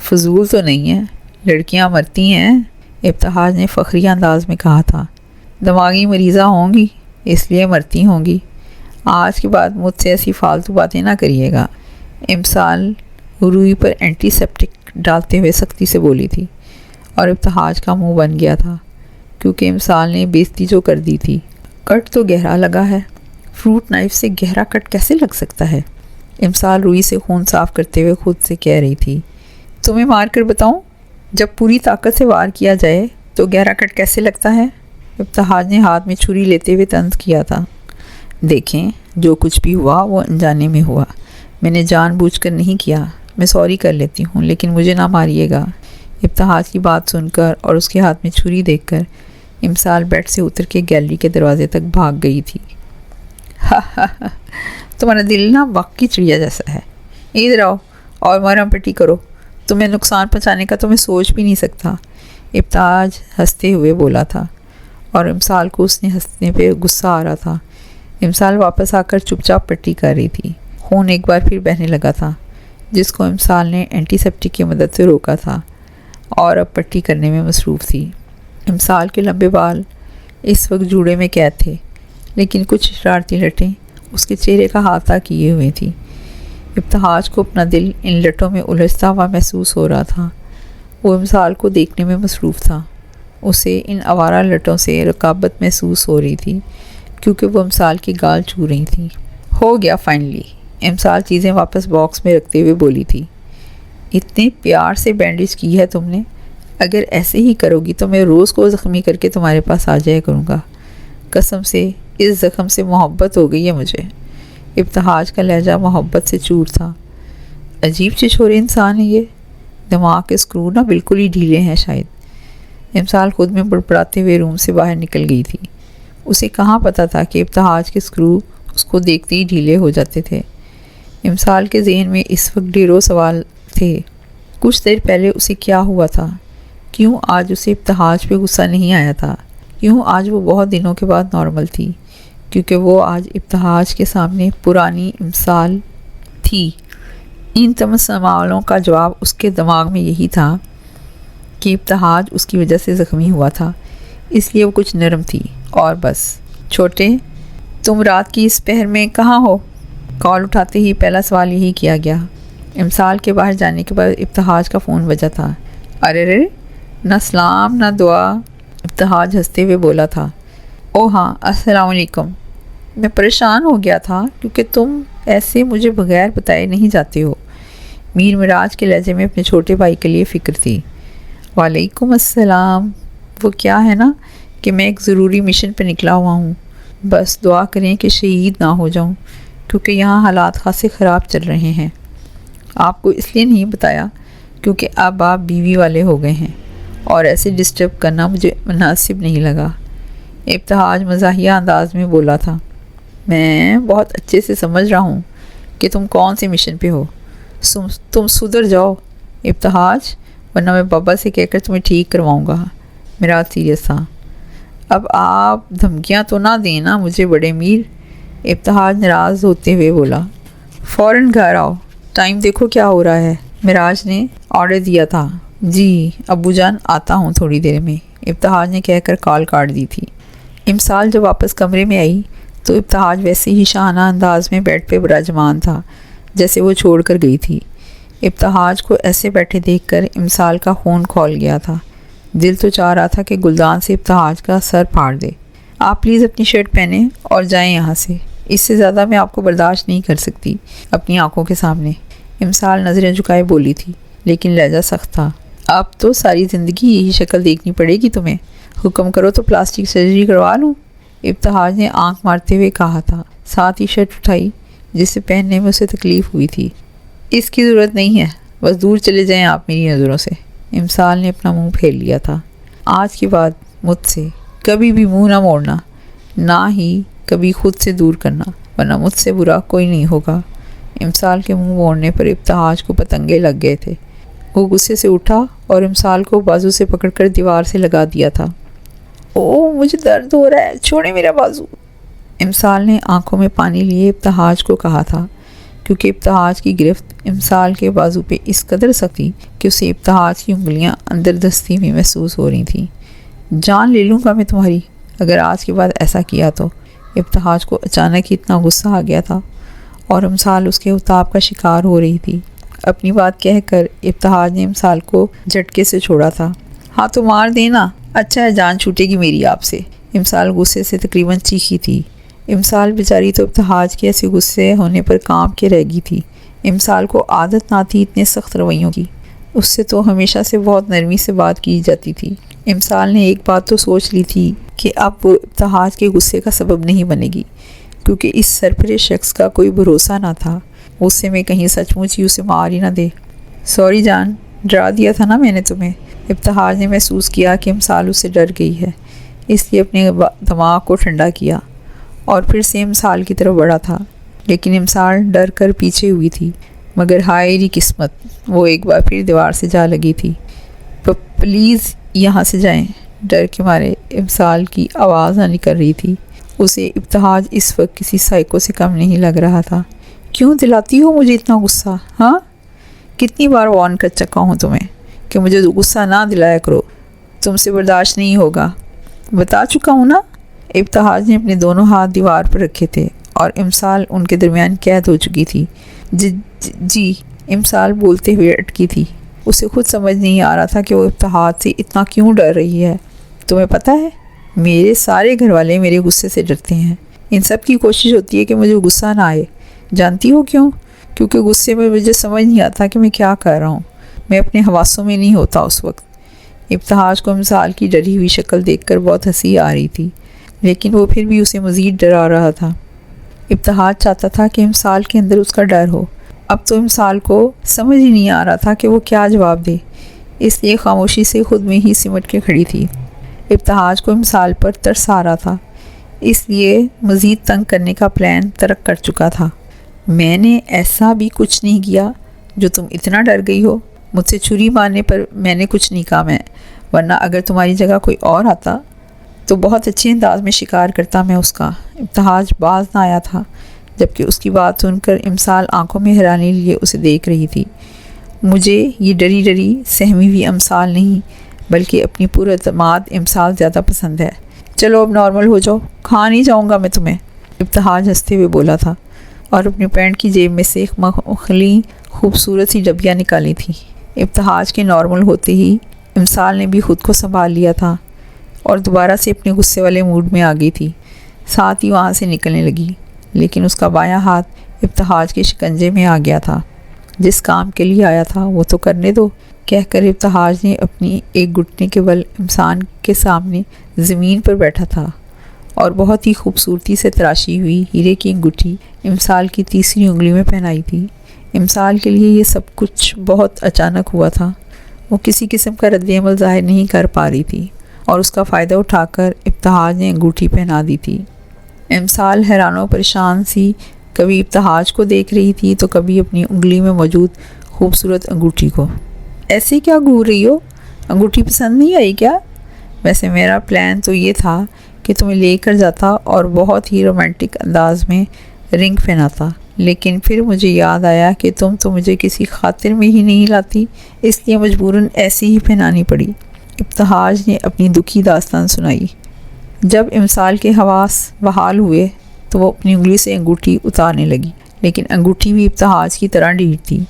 فضول تو نہیں ہے، لڑکیاں مرتی ہیں، ابتہاج نے فخریہ انداز میں کہا تھا۔ دماغی مریضہ ہوں گی اس لیے مرتی ہوں گی، آج کے بعد مجھ سے ایسی فالتو باتیں نہ کریے گا۔ امسال روئی پر اینٹی سیپٹک ڈالتے ہوئے سختی سے بولی تھی، اور ابتہاج کا منہ بن گیا تھا، کیونکہ امسال نے بے عزتی جو کر دی تھی۔ کٹ تو گہرا لگا ہے، فروٹ نائف سے گہرا کٹ کیسے لگ سکتا ہے؟ امسال روئی سے خون صاف کرتے ہوئے خود سے کہہ رہی تھی۔ تمہیں مار کر بتاؤں، جب پوری طاقت سے وار کیا جائے تو گہرا کٹ کیسے لگتا ہے؟ ابتہاج نے ہاتھ میں چھری لیتے ہوئے طنز کیا تھا۔ دیکھیں، جو کچھ بھی ہوا وہ انجانے میں ہوا، میں نے جان بوجھ کر نہیں کیا، میں سوری کر لیتی ہوں لیکن مجھے نہ ماریے گا۔ ابتہاج کی بات سن کر اور اس کے ہاتھ میں چھری دیکھ کر امسال بیڈ سے اتر کے گیلری کے دروازے تک بھاگ گئی تھی۔ تمہارا دل نا واقعی چڑیا جیسا ہے، ادھر آؤ اور مرہم پٹی کرو، تمہیں نقصان پہنچانے کا تو میں سوچ بھی نہیں سکتا، ابتہاج ہنستے ہوئے بولا تھا، اور امسال کو اس نے ہنسنے پہ غصہ آ رہا تھا۔ امسال واپس آ کر چپ چاپ پٹی کر رہی تھی۔ خون ایک بار پھر بہنے لگا تھا، جس کو امسال نے اینٹی سیپٹک کی مدد سے روکا تھا اور اب پٹی کرنے میں مصروف تھی۔ امسال کے لمبے بال اس وقت جوڑے میں قید تھے، لیکن کچھ شرارتی لٹیں اس کے چہرے کا احاطہ کیے ہوئے تھیں۔ ابتہاج کو اپنا دل ان لٹوں میں الجھتا ہوا محسوس ہو رہا تھا۔ وہ امسال کو دیکھنے میں مصروف تھا۔ اسے ان آوارہ لٹوں سے رقابت محسوس ہو رہی تھی، کیونکہ وہ امسال کی گال چھو رہی تھیں۔ ہو گیا فائنلی، امسال چیزیں واپس باکس میں رکھتے ہوئے بولی تھی۔ اتنے پیار سے بینڈیج کی ہے تم نے، اگر ایسے ہی کرو گی تو میں روز کو زخمی کر کے تمہارے پاس آ جایا کروں گا۔ قسم سے اس زخم سے محبت ہو گئی ہے مجھے۔ ابتہاج کا لہجہ محبت سے چور تھا۔ عجیب چچھورے انسان ہے یہ، دماغ کے اسکرو نہ بالکل ہی ڈھیلے ہیں شاید۔ امسال خود میں بڑبڑاتے ہوئے روم سے باہر نکل گئی تھی۔ اسے کہاں پتہ تھا کہ ابتہاج کے اسکرو اس کو دیکھتے ہی ڈھیلے ہو جاتے تھے۔ امسال کے ذہن میں اس وقت ڈھیروں سوال تھے۔ کچھ دیر پہلے اسے کیا ہوا تھا؟ کیوں آج اسے ابتہاج پہ غصہ نہیں آیا تھا؟ کیوں آج وہ بہت دنوں کے بعد نارمل تھی؟ کیونکہ وہ آج ابتہاج کے سامنے پرانی امسال تھی۔ ان تمام سوالوں کا جواب اس کے دماغ میں یہی تھا کہ ابتہاج اس کی وجہ سے زخمی ہوا تھا، اس لیے وہ کچھ نرم تھی، اور بس۔ چھوٹے، تم رات کی اس پہر میں کہاں ہو؟ کال اٹھاتے ہی پہلا سوال یہی کیا گیا۔ امسال کے باہر جانے کے بعد ابتہاج کا فون بجا تھا۔ ارے رے، نہ سلام نہ دعا، ابتہاج ہنستے ہوئے بولا تھا۔ او ہاں، السلام علیکم۔ میں پریشان ہو گیا تھا کیونکہ تم ایسے مجھے بغیر بتائے نہیں جاتے ہو۔ میر مراج کے لہجے میں اپنے چھوٹے بھائی کے لیے فکر تھی۔ وعلیکم السلام۔ وہ کیا ہے نا کہ میں ایک ضروری مشن پہ نکلا ہوا ہوں، بس دعا کریں کہ شہید نہ ہو جاؤں، کیونکہ یہاں حالات خاصے خراب چل رہے ہیں۔ آپ کو اس لیے نہیں بتایا کیونکہ اب آپ بیوی والے ہو گئے ہیں، اور ایسے ڈسٹرب کرنا مجھے مناسب نہیں لگا۔ ابتہاج مزاحیہ انداز میں بولا تھا۔ میں بہت اچھے سے سمجھ رہا ہوں کہ تم کون سے مشن پہ ہو۔ تم سدھر جاؤ ابتہاج، ورنہ میں بابا سے کہہ کر تمہیں ٹھیک کرواؤں گا۔ میرا سیریس تھا۔ اب آپ دھمکیاں تو نہ دینا مجھے بڑے میر، ابتہاج ناراض ہوتے ہوئے بولا۔ فوراً گھر آؤ، ٹائم دیکھو کیا ہو رہا ہے۔ مراج نے آرڈر دیا تھا۔ جی ابو جان، آتا ہوں تھوڑی دیر میں، ابتہاج نے کہہ کر کال کاٹ دی تھی۔ امسال جب واپس کمرے میں آئی تو ابتہاج ویسے ہی شاہانہ انداز میں بیڈ پہ براجمان تھا جیسے وہ چھوڑ کر گئی تھی۔ ابتہاج کو ایسے بیٹھے دیکھ کر امسال کا خون کھول گیا تھا۔ دل تو چاہ رہا تھا کہ گلدان سے ابتہاج کا سر پھاڑ دے۔ آپ پلیز اپنی شرٹ پہنیں اور جائیں یہاں سے، اس سے زیادہ میں آپ کو برداشت نہیں کر سکتی اپنی آنکھوں کے سامنے۔ امسال نظریں جھکائے بولی تھی، لیکن لہجہ سخت تھا۔ اب تو ساری زندگی یہی شکل دیکھنی پڑے گی تمہیں، حکم کرو تو پلاسٹک سرجری کروا لوں۔ ابتہاج نے آنکھ مارتے ہوئے کہا تھا، ساتھ ہی شرٹ اٹھائی جسے پہننے میں اسے تکلیف ہوئی تھی۔ اس کی ضرورت نہیں ہے، بس دور چلے جائیں آپ میری نظروں سے۔ امسال نے اپنا منہ پھیر لیا تھا۔ آج کے بعد مجھ سے کبھی بھی منہ نہ موڑنا، نہ ہی کبھی خود سے دور کرنا، ورنہ مجھ سے برا کوئی نہیں ہوگا۔ امسال کے منہ موڑنے پر ابتہاج کو پتنگے لگ گئے تھے۔ وہ غصے سے اٹھا اور امسال کو بازو سے پکڑ کر دیوار سے لگا دیا تھا۔ او مجھے درد ہو رہا ہے، چھوڑے میرا بازو۔ امسال نے آنکھوں میں پانی لیے ابتہاج کو کہا تھا، کیونکہ ابتہاج کی گرفت امسال کے بازو پہ اس قدر سخت تھی کہ اسے ابتہاج کی انگلیاں اندر دستی میں محسوس ہو رہی تھیں۔ جان لے لوں گا میں تمہاری اگر آج کے بعد ایسا کیا تو۔ ابتہاج کو اچانک ہی اتنا غصہ آ گیا تھا اور امسال اس کے اتاب کا شکار ہو رہی تھی۔ اپنی بات کہہ کر ابتہاج نے امسال کو جھٹکے سے چھوڑا تھا۔ ہاں تو مار دینا، اچھا ہے، جان چھوٹے گی میری آپ سے۔ امسال غصے سے تقریباً چیخی تھی۔ امسال بیچاری تو ابتہاج کے ایسے غصے ہونے پر کانپ کے رہ گئی تھی۔ امسال کو عادت نہ تھی اتنے سخت رویوں کی، اس سے تو ہمیشہ سے بہت نرمی سے بات کی جاتی تھی۔ امسال نے ایک بات تو سوچ لی تھی کہ اب وہ ابتہاج کے غصے کا سبب نہیں بنے گی، کیونکہ اس سرپرست شخص کا کوئی بھروسہ نہ تھا، غصے میں کہیں سچ مچ ہی اسے مار ہی نہ دے۔ سوری جان، ڈرا دیا تھا نا میں نے تمہیں۔ ابتہاج نے محسوس کیا کہ امسال اس سے ڈر گئی ہے، اس لیے اپنے دماغ کو ٹھنڈا کیا اور پھر سے امسال کی طرف بڑھا تھا، لیکن امسال ڈر کر پیچھے ہوئی تھی۔ مگر ہائے ری قسمت، وہ ایک بار پھر دیوار سے جا لگی تھی۔ پلیز یہاں سے جائیں، ڈر کے مارے امسال کی آواز نہ نکل رہی تھی۔ اسے ابتہاج اس وقت کسی سائیکو سے کم نہیں لگ رہا تھا۔ کیوں دلاتی ہو مجھے اتنا غصہ؟ ہاں، کتنی بار وارن کر چکا ہوں تمہیں کہ مجھے غصہ نہ دلایا کرو، تم سے برداشت نہیں ہوگا۔ بتا چکا ہوں نا۔ ابتہاج نے اپنے دونوں ہاتھ دیوار پر رکھے تھے اور امسال ان کے درمیان قید ہو چکی تھی۔ جی امسال بولتے ہوئے اٹکی تھی۔ اسے خود سمجھ نہیں آ رہا تھا کہ وہ ابتہاج سے اتنا کیوں ڈر رہی ہے۔ تمہیں پتہ ہے، میرے سارے گھر والے میرے غصے سے ڈرتے ہیں۔ ان سب کی کوشش ہوتی ہے کہ مجھے غصہ نہ آئے۔ جانتی ہو کیوں؟ کیونکہ غصے میں مجھے سمجھ نہیں آتا کہ میں کیا کر رہا ہوں، میں اپنے حواسوں میں نہیں ہوتا اس وقت۔ ابتہاج کو امسال کی ڈری ہوئی شکل دیکھ کر بہت ہنسی آ رہی تھی، لیکن وہ پھر بھی اسے مزید ڈرا رہا تھا۔ ابتہاج چاہتا تھا کہ امسال کے اندر اس کا ڈر ہو۔ اب تو امسال کو سمجھ ہی نہیں آ رہا تھا کہ وہ کیا جواب دے، اس لیے خاموشی سے خود میں ہی سمٹ کے کھڑی تھی۔ ابتہاج کو امسال پر ترس آ رہا تھا، اس لیے مزید تنگ کرنے کا پلان ترک کر چکا تھا۔ میں نے ایسا بھی کچھ نہیں کیا جو تم اتنا ڈر گئی ہو۔ مجھ سے چھری مارنے پر میں نے کچھ نہیں کہا، ورنہ اگر تمہاری جگہ کوئی اور آتا تو بہت اچھے انداز میں شکار کرتا میں اس کا۔ ابتہاج باز نہ آیا تھا، جبکہ اس کی بات سن کر امسال آنکھوں میں حیرانی لیے اسے دیکھ رہی تھی۔ مجھے یہ ڈری ڈری سہمی ہوئی امسال نہیں، بلکہ اپنی پراعتماد امسال زیادہ پسند ہے۔ چلو اب نارمل ہو جاؤ، کھا نہیں جاؤں گا میں تمہیں، ابتہاج ہنستے ہوئے بولا تھا اور اپنی پینٹ کی جیب میں سے ایک مخلی خوبصورت سی ڈبیاں نکالی تھیں۔ ابتہاج کے نارمل ہوتے ہی امسال نے بھی خود کو سنبھال لیا تھا اور دوبارہ سے اپنے غصے والے موڈ میں آ گئی تھی، ساتھ ہی وہاں سے نکلنے لگی، لیکن اس کا بایاں ہاتھ ابتہاج کے شکنجے میں آ گیا تھا۔ جس کام کے لیے آیا تھا وہ تو کرنے دو، کہہ کر ابتہاج نے اپنی ایک گھٹنے کے بل امسال کے سامنے زمین پر بیٹھا تھا اور بہت ہی خوبصورتی سے تراشی ہوئی ہیرے کی انگوٹھی امسال کی تیسری انگلی میں پہنائی تھی۔ امسال کے لیے یہ سب کچھ بہت اچانک ہوا تھا، وہ کسی قسم کا رد عمل ظاہر نہیں کر پا رہی تھی اور اس کا فائدہ اٹھا کر ابتہاج نے انگوٹھی پہنا دی تھی۔ امسال حیران و پریشان سی کبھی ابتہاج کو دیکھ رہی تھی تو کبھی اپنی انگلی میں موجود خوبصورت انگوٹھی کو۔ ایسے کیا گھور رہی ہو؟ انگوٹھی پسند نہیں آئی کیا؟ ویسے میرا پلان تو یہ تھا کہ تمہیں لے کر جاتا اور بہت ہی رومانٹک انداز میں رنگ پہناتا، لیکن پھر مجھے یاد آیا کہ تم تو مجھے کسی خاطر میں ہی نہیں لاتی، اس لیے مجبوراً ایسی ہی پہنانی پڑی۔ ابتہاج نے اپنی دکھی داستان سنائی۔ جب امسال کے حواس بحال ہوئے تو وہ اپنی انگلی سے انگوٹھی اتارنے لگی، لیکن انگوٹھی بھی ابتہاج کی طرح ڈھیٹ تھی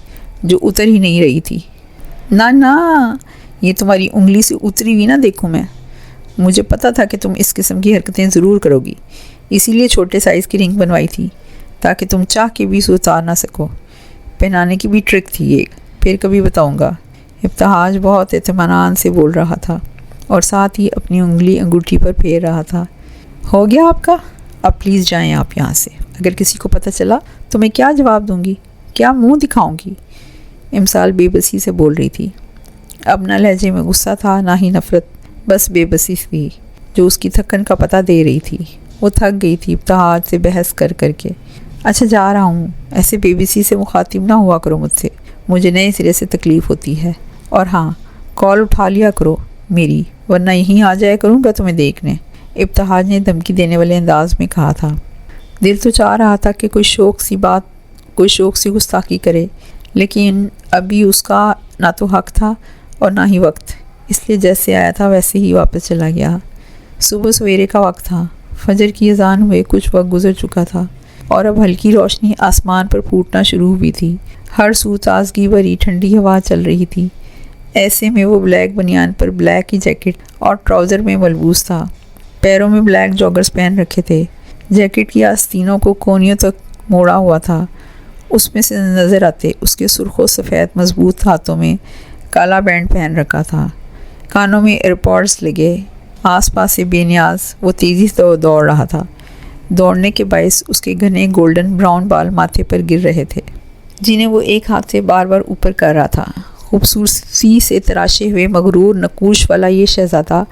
جو اتر ہی نہیں رہی تھی۔ نہ یہ تمہاری انگلی سے اتری ہوئی نہ دیکھوں میں، مجھے پتا تھا کہ تم اس قسم کی حرکتیں ضرور کرو گی، اسی لیے چھوٹے سائز کی رنگ بنوائی تھی تاکہ تم چاہ کے بھی اسے اتار نہ سکو۔ پہنانے کی بھی ٹرک تھی ایک، پھر کبھی بتاؤں گا۔ ابتہاج بہت اطمینان سے بول رہا تھا اور ساتھ ہی اپنی انگلی انگوٹھی پر پھیر رہا تھا۔ ہو گیا آپ کا؟ اب پلیز جائیں آپ یہاں سے، اگر کسی کو پتہ چلا تو میں کیا جواب دوں گی، کیا منہ دکھاؤں گی؟ امسال بے بسی سے بول رہی تھی۔ اب نہ لہجے میں غصہ تھا نہ ہی نفرت، بس بے بسی تھی جو اس کی تھکن کا پتہ دے رہی تھی۔ وہ تھک گئی تھی ابتہاج سے بحث کر کر کے۔ اچھا جا رہا ہوں، ایسے بے بسی سے مخاطب نہ ہوا کرو مجھ سے، مجھے نئے سرے سے تکلیف ہوتی ہے۔ اور ہاں، کال اٹھا لیا کرو میری، ورنہ یہیں آ جایا کروں گا تمہیں دیکھنے، ابتہاج نے دھمکی دینے والے انداز میں کہا تھا۔ دل تو چاہ رہا تھا کہ کوئی شوق سی گستاخی کرے، لیکن ابھی اس کا نہ تو حق تھا اور نہ ہی وقت، اس لیے جیسے آیا تھا ویسے ہی واپس چلا گیا۔ صبح سویرے کا وقت تھا، فجر کی اذان ہوئے کچھ وقت گزر چکا تھا اور اب ہلکی روشنی آسمان پر پھوٹنا شروع ہوئی تھی۔ ہر سو تازگی بھری ٹھنڈی ہوا چل رہی تھی۔ ایسے میں وہ بلیک بنیان پر بلیک کی جیکٹ اور ٹراؤزر میں ملبوس تھا، پیروں میں بلیک جاگرز پہن رکھے تھے۔ جیکٹ کی آستینوں کو کونیوں تک موڑا ہوا تھا، اس میں سے نظر آتے اس کے سرخ و سفید مضبوط ہاتھوں میں کالا بینڈ پہن رکھا تھا، کانوں میں ایئر پوڈز لگے۔ آس پاس سے بے نیاز وہ تیزی سے دوڑ رہا تھا، دوڑنے کے باعث اس کے گھنے گولڈن براؤن بال ماتھے پر گر رہے تھے۔ جنہیں وہ ایک ہاتھ سے بار بار اوپر کر رہا تھا۔ خوبصورتی سے تراشے ہوئے مغرور نقوش والا یہ شہزادہ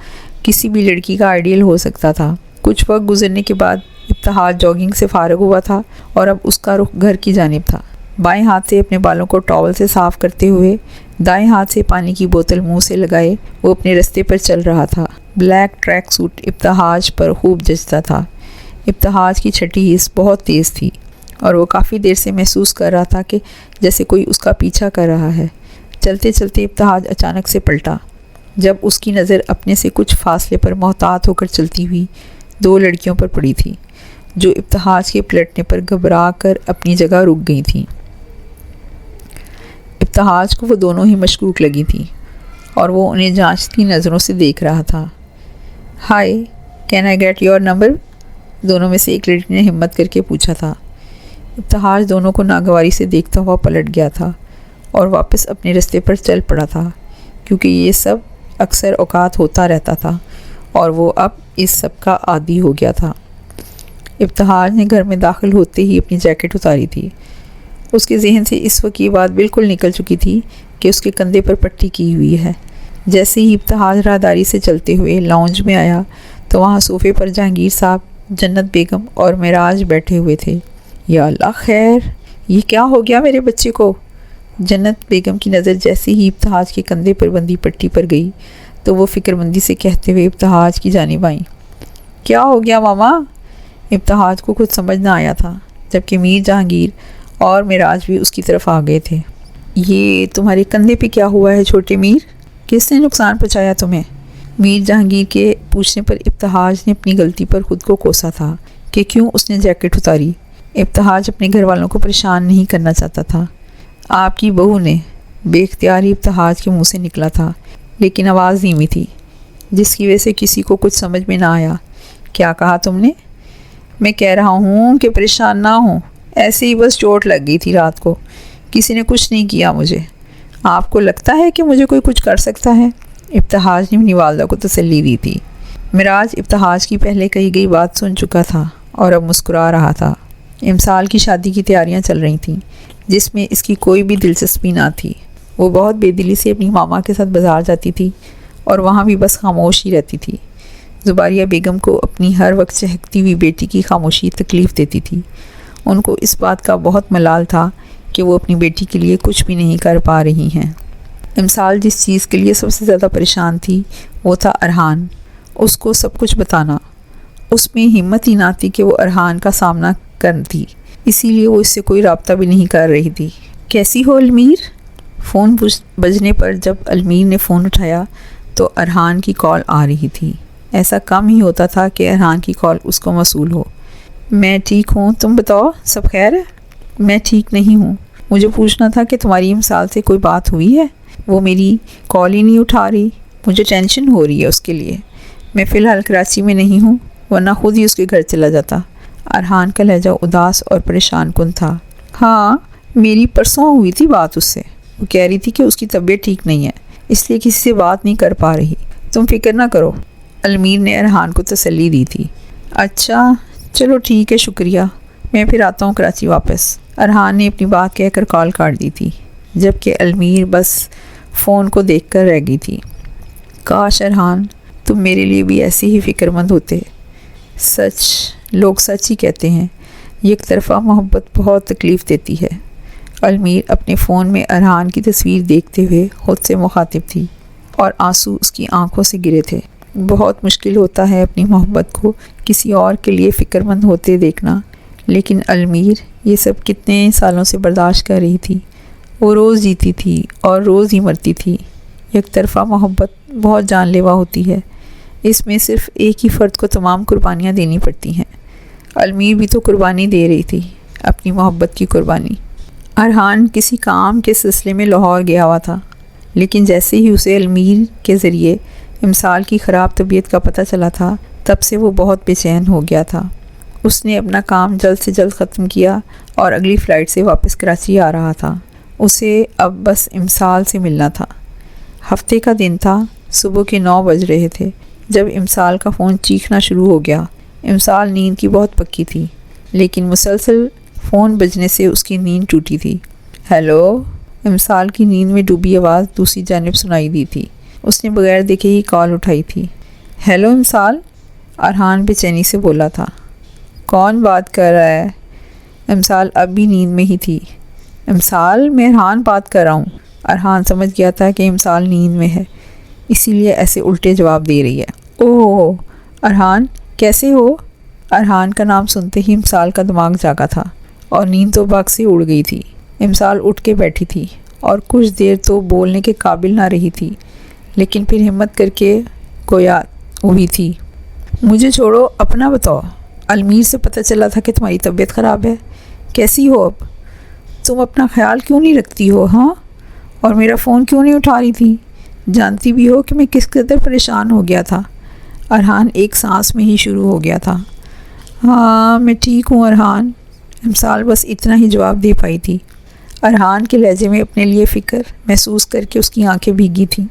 کسی بھی لڑکی کا آئیڈیل ہو سکتا تھا۔ کچھ وقت گزرنے کے بعد ابتہاج جاگنگ سے فارغ ہوا تھا اور اب اس کا رخ گھر کی جانب تھا۔ بائیں ہاتھ سے اپنے بالوں کو ٹاول سے صاف کرتے ہوئے، دائیں ہاتھ سے پانی کی بوتل منہ سے لگائے وہ اپنے رستے پر چل رہا تھا۔ بلیک ٹریک سوٹ ابتہاج پر خوب جچتا تھا۔ ابتہاج کی چھٹی حس بہت تیز تھی اور وہ کافی دیر سے محسوس کر رہا تھا کہ جیسے کوئی اس کا پیچھا کر رہا ہے۔ چلتے چلتے ابتہاج اچانک سے پلٹا، جب اس کی نظر اپنے سے کچھ فاصلے پر محتاط ہو کر چلتی ہوئی دو لڑکیوں پر پڑی تھی، جو ابتہاج کے پلٹنے پر گھبرا کر اپنی جگہ رک گئی تھیں۔ ابتہاج کو وہ دونوں ہی مشکوک لگی تھیں اور وہ انہیں جانچتی نظروں سے دیکھ رہا تھا۔ Hi, can I get your number? دونوں میں سے ایک لڑکی نے ہمت کر کے پوچھا تھا۔ ابتہاج دونوں کو ناگواری سے دیکھتا ہوا پلٹ گیا تھا اور واپس اپنے رستے پر چل پڑا تھا، کیونکہ یہ سب اکثر اوقات ہوتا رہتا تھا اور وہ اب اس سب کا عادی ہو گیا تھا۔ ابتہاج نے گھر میں داخل ہوتے ہی اپنی جیکٹ اتاری تھی۔ اس کے ذہن سے اس وقت یہ بات بالکل نکل چکی تھی کہ اس کے کندھے پر پٹی کی ہوئی ہے۔ جیسے ہی ابتہاج راہداری سے چلتے ہوئے لاؤنج میں آیا تو وہاں صوفے پر جہانگیر صاحب، جنت بیگم اور معراج بیٹھے ہوئے تھے۔ یا اللہ خیر، یہ کیا ہو گیا میرے بچے کو؟ جنت بیگم کی نظر جیسے ہی ابتہاج کے کندھے پر بندی پٹی پر گئی تو وہ فکر مندی سے کہتے ہوئے ابتہاج کی جانب آئیں۔ کیا ہو گیا ماما؟ ابتہاج کو کچھ سمجھ نہ آیا تھا، جبکہ میر جہانگیر اور معراج بھی اس کی طرف آ گئے تھے۔ یہ تمہارے کندھے پہ کیا ہوا ہے چھوٹے میر؟ کس نے نقصان پہنچایا تمہیں؟ میر جہانگیر کے پوچھنے پر ابتہاج نے اپنی غلطی پر خود کو کوسا تھا کہ کیوں اس نے جیکٹ اتاری۔ ابتہاج اپنے گھر والوں کو پریشان نہیں کرنا چاہتا تھا۔ آپ کی بہو نے، بے اختیاری ابتہاج کے منہ سے نکلا تھا، لیکن آواز دھیمی تھی، جس کی وجہ سے کسی کو کچھ سمجھ میں نہ آیا۔ کیا کہا تم نے؟ میں کہہ رہا ہوں کہ پریشان نہ ہوں، ایسے ہی بس چوٹ لگ گئی تھی رات کو، کسی نے کچھ نہیں کیا مجھے۔ آپ کو لگتا ہے کہ مجھے کوئی کچھ کر سکتا ہے؟ ابتہاج نے اپنی والدہ کو تسلی دی تھی۔ معراج ابتہاج کی پہلے کہی گئی بات سن چکا تھا اور اب مسکرا رہا تھا۔ امسال کی شادی کی تیاریاں چل رہی تھیں، جس میں اس کی کوئی بھی دلچسپی نہ تھی۔ وہ بہت بے دلی سے اپنی ماما کے ساتھ بازار جاتی تھی اور وہاں بھی بس خاموش ہی رہتی تھی۔ زباریہ بیگم کو اپنی ہر وقت چہکتی ہوئی بیٹی کی خاموشی تکلیف دیتی تھی۔ ان کو اس بات کا بہت ملال تھا کہ وہ اپنی بیٹی کے لیے کچھ بھی نہیں کر پا رہی ہیں۔ امسال جس چیز کے لیے سب سے زیادہ پریشان تھی وہ تھا ارحان۔ اس کو سب کچھ بتانا، اس میں ہمت ہی نہ تھی کہ وہ ارحان کا سامنا کرتی، اسی لیے وہ اس سے کوئی رابطہ بھی نہیں کر رہی تھی۔ کیسی ہو المیر؟ فون بجنے پر جب المیر نے فون اٹھایا تو ارحان کی کال آ رہی تھی۔ ایسا کم ہی ہوتا تھا کہ ارحان کی کال اس کو موصول ہو۔ میں ٹھیک ہوں، تم بتاؤ سب خیر ہے؟ میں ٹھیک نہیں ہوں، مجھے پوچھنا تھا کہ تمہاری امسال سے کوئی بات ہوئی ہے؟ وہ میری کال ہی نہیں اٹھا رہی، مجھے ٹینشن ہو رہی ہے اس کے لیے۔ میں فی الحال کراچی میں نہیں ہوں، ورنہ خود ہی اس کے گھر چلا جاتا۔ ارحان کا لہجہ اداس اور پریشان کن تھا۔ ہاں، میری پرسوں ہوئی تھی بات اس سے، وہ کہہ رہی تھی کہ اس کی طبیعت ٹھیک نہیں ہے، اس لیے کسی سے بات نہیں کر پا رہی۔ تم فکر نہ کرو، المیر نے ارحان کو تسلی دی تھی۔ اچھا چلو ٹھیک ہے، شکریہ، میں پھر آتا ہوں کراچی واپس۔ ارحان نے اپنی بات کہہ کر کال کاٹ دی تھی، جبکہ المیر بس فون کو دیکھ کر رہ گئی تھی۔ کاش ارحان تم میرے لیے بھی ایسے ہی فکر مند ہوتے۔ سچ، لوگ سچ ہی کہتے ہیں، یک طرفہ محبت بہت تکلیف دیتی ہے۔ المیر اپنے فون میں ارحان کی تصویر دیکھتے ہوئے خود سے مخاطب تھی اور آنسو اس کی آنکھوں سے گرے تھے۔ بہت مشکل ہوتا ہے اپنی محبت کو کسی اور کے لیے فکر مند ہوتے دیکھنا، لیکن المیر یہ سب کتنے سالوں سے برداشت کر رہی تھی۔ وہ روز جیتی تھی اور روز ہی مرتی تھی۔ یک طرفہ محبت بہت جان لیوا ہوتی ہے، اس میں صرف ایک ہی فرد کو تمام قربانیاں دینی پڑتی ہیں۔ المیر بھی تو قربانی دے رہی تھی، اپنی محبت کی قربانی۔ ارحان کسی کام کے سلسلے میں لاہور گیا ہوا تھا، لیکن جیسے ہی اسے المیر کے ذریعے امسال کی خراب طبیعت کا پتہ چلا تھا، تب سے وہ بہت بے چین ہو گیا تھا۔ اس نے اپنا کام جلد سے جلد ختم کیا اور اگلی فلائٹ سے واپس کراچی آ رہا تھا۔ اسے اب بس امسال سے ملنا تھا۔ ہفتے کا دن تھا، صبح کے 9 بج رہے تھے جب امسال کا فون چیخنا شروع ہو گیا۔ امسال نیند کی بہت پکی تھی، لیکن مسلسل فون بجنے سے اس کی نیند ٹوٹی تھی۔ ہیلو، امسال کی نیند میں ڈوبی آواز دوسری جانب سنائی دی تھی۔ اس نے بغیر دیکھے ہی کال اٹھائی تھی۔ ہیلو امسال، ارحان بے چینی سے بولا تھا۔ کون بات کر رہا ہے؟ امسال اب بھی نیند میں ہی تھی۔ امسال، میں ارحان بات کر رہا ہوں۔ ارحان سمجھ گیا تھا کہ امسال نیند میں ہے، اسی لیے ایسے الٹے جواب دے رہی ہے۔ اوہ ارحان، کیسے ہو؟ ارحان کا نام سنتے ہی امسال کا دماغ جاگا تھا اور نیند تو باغ سے اڑ گئی تھی۔ امسال اٹھ کے بیٹھی تھی اور کچھ دیر تو بولنے کے قابل نہ رہی تھی، لیکن پھر ہمت کر کے گویا ہوئی تھی۔ مجھے چھوڑو، اپنا بتاؤ۔ المیر سے پتہ چلا تھا کہ تمہاری طبیعت خراب ہے، کیسی ہو اب؟ تم اپنا خیال کیوں نہیں رکھتی ہو ہاں؟ اور میرا فون کیوں نہیں اٹھا رہی تھی؟ جانتی بھی ہو کہ میں کس قدر پریشان ہو گیا تھا۔ ارحان ایک سانس میں ہی شروع ہو گیا تھا۔ ہاں میں ٹھیک ہوں ارحان، امسال بس اتنا ہی جواب دے پائی تھی۔ ارحان کے لہجے میں اپنے لیے فکر محسوس کر کے اس کی آنکھیں بھیگی تھیں۔